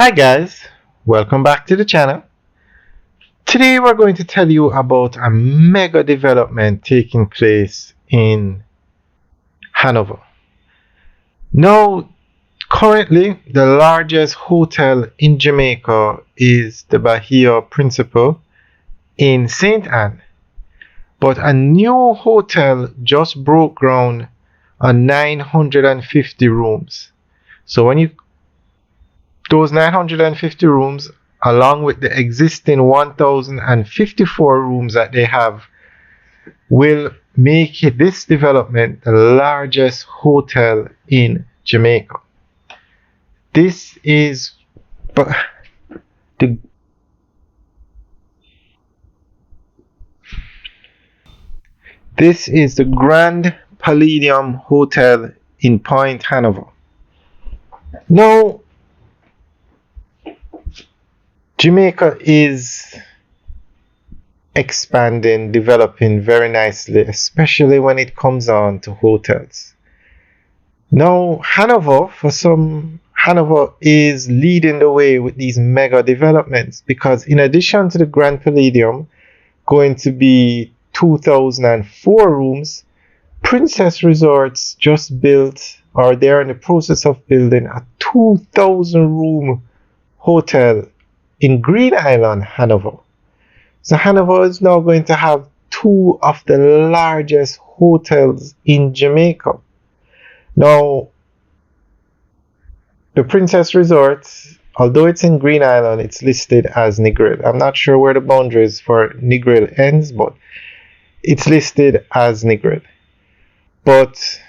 Hi guys, welcome back to the channel. Today we're going to tell you about a mega development taking place in Hanover. Now, currently the largest hotel in Jamaica is the Bahia Principal in St. Anne, but a new hotel just broke ground on 950 rooms. So those 950 rooms, along with the existing 1054 rooms that they have, will make this development the largest hotel in Jamaica. This is the Grand Palladium Hotel in Point Hanover. Now, Jamaica is expanding, developing very nicely, especially when it comes on to hotels. Now, Hanover is leading the way with these mega developments because in addition to the Grand Palladium going to be 2004 rooms, Princess Resorts just built, or they're in the process of building, a 2,000 room hotel in Green Island, Hanover. So Hanover is now going to have two of the largest hotels in Jamaica. Now, the Princess Resort, although it's in Green Island, it's listed as Negril. I'm not sure where the boundaries for Negril ends, but it's listed as Negril. But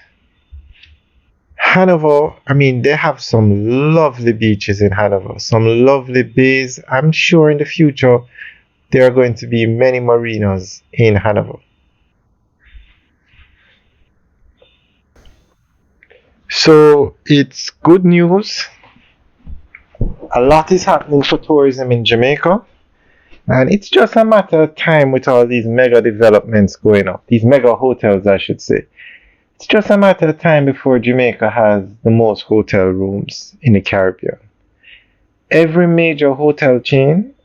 Hanover, they have some lovely beaches in Hanover, some lovely bays. I'm sure in the future there are going to be many marinas in Hanover. So it's good news. A lot is happening for tourism in Jamaica. And it's just a matter of time with all these mega developments going up, these mega hotels, I should say. It's just a matter of time before Jamaica has the most hotel rooms in the Caribbean. Every major hotel chain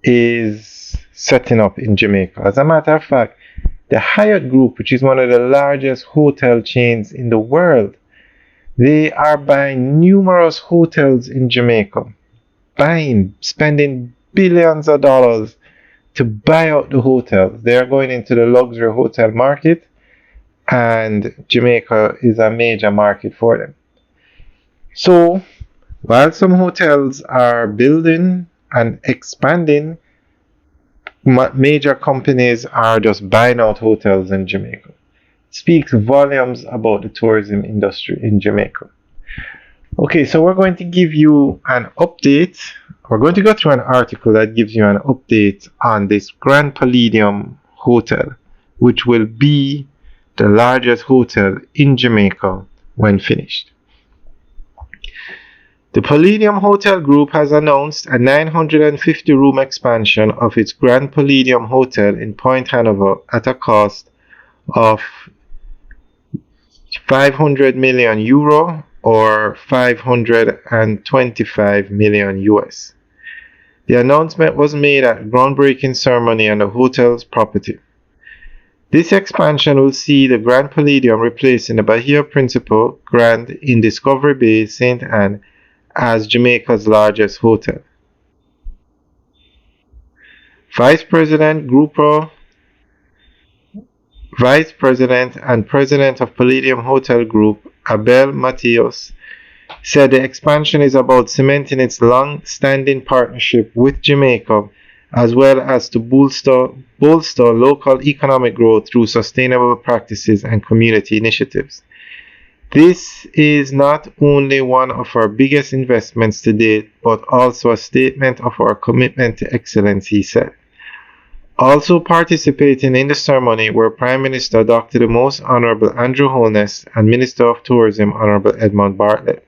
is setting up in Jamaica. As a matter of fact, the Hyatt Group, which is one of the largest hotel chains in the world, they are buying numerous hotels in Jamaica. Spending billions of dollars to buy out the hotels. They are going into the luxury hotel market, and Jamaica is a major market for them. So, while some hotels are building and expanding, major companies are just buying out hotels in Jamaica. It speaks volumes about the tourism industry in Jamaica. Okay, so we're going to give you an update. We're going to go through an article that gives you an update on this Grand Palladium Hotel, which will be the largest hotel in Jamaica when finished. The Palladium Hotel Group has announced a 950 room expansion of its Grand Palladium Hotel in Point Hanover at a cost of 500 million euro or 525 million US. The announcement was made at a groundbreaking ceremony on the hotel's property. This expansion will see the Grand Palladium replacing the Bahia Principal Grand in Discovery Bay, St. Anne, as Jamaica's largest hotel. Vice President and President of Palladium Hotel Group, Abel Mateos, said the expansion is about cementing its long-standing partnership with Jamaica, as well as to bolster local economic growth through sustainable practices and community initiatives. This is not only one of our biggest investments to date, but also a statement of our commitment to excellence, he said. Also participating in the ceremony were Prime Minister Dr. the Most Honorable Andrew Holness and Minister of Tourism Honorable Edmund Bartlett.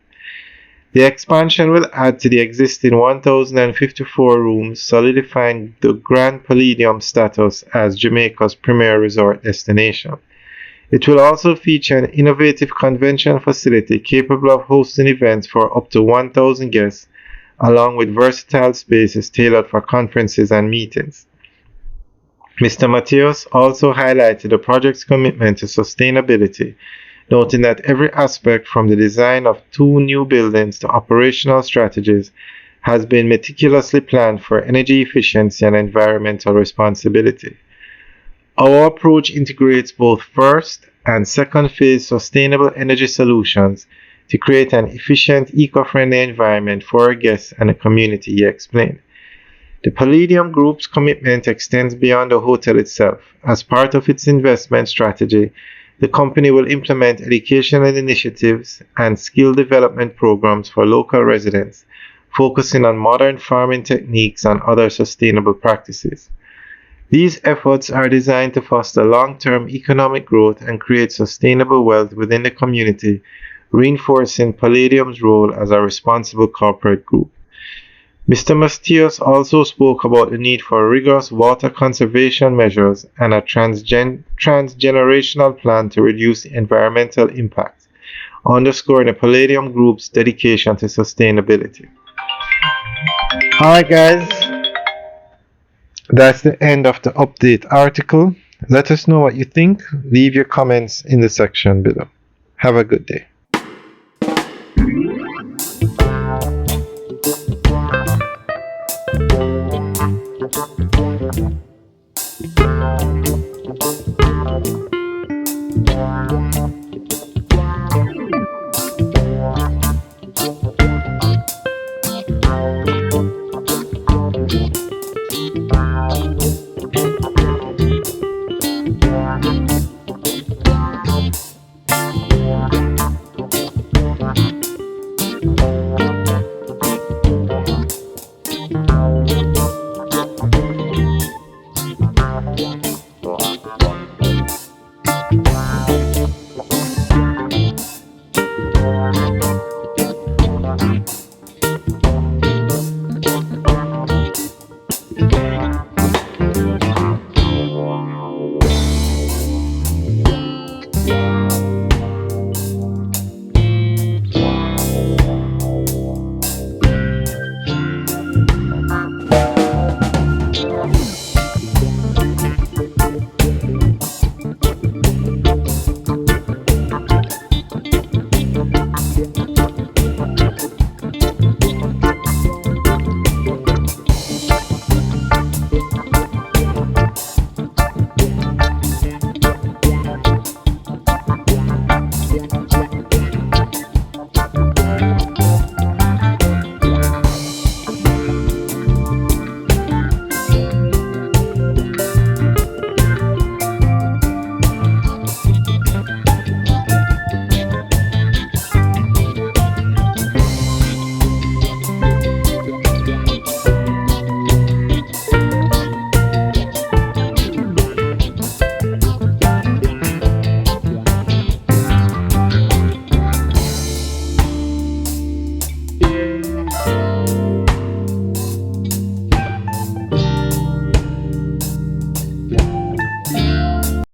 The expansion will add to the existing 1,054 rooms, solidifying the Grand Palladium status as Jamaica's premier resort destination. It will also feature an innovative convention facility capable of hosting events for up to 1,000 guests, along with versatile spaces tailored for conferences and meetings. Mr. Mateos also highlighted the project's commitment to sustainability, noting that every aspect from the design of two new buildings to operational strategies has been meticulously planned for energy efficiency and environmental responsibility. Our approach integrates both first and second phase sustainable energy solutions to create an efficient, eco-friendly environment for our guests and the community, he explained. The Palladium Group's commitment extends beyond the hotel itself. As part of its investment strategy, the company will implement educational initiatives and skill development programs for local residents, focusing on modern farming techniques and other sustainable practices. These efforts are designed to foster long-term economic growth and create sustainable wealth within the community, reinforcing Palladium's role as a responsible corporate group. Mr. Mastios also spoke about the need for rigorous water conservation measures and a transgenerational plan to reduce environmental impact, underscoring the Palladium Group's dedication to sustainability. Alright, guys, that's the end of the update article. Let us know what you think. Leave your comments in the section below. Have a good day.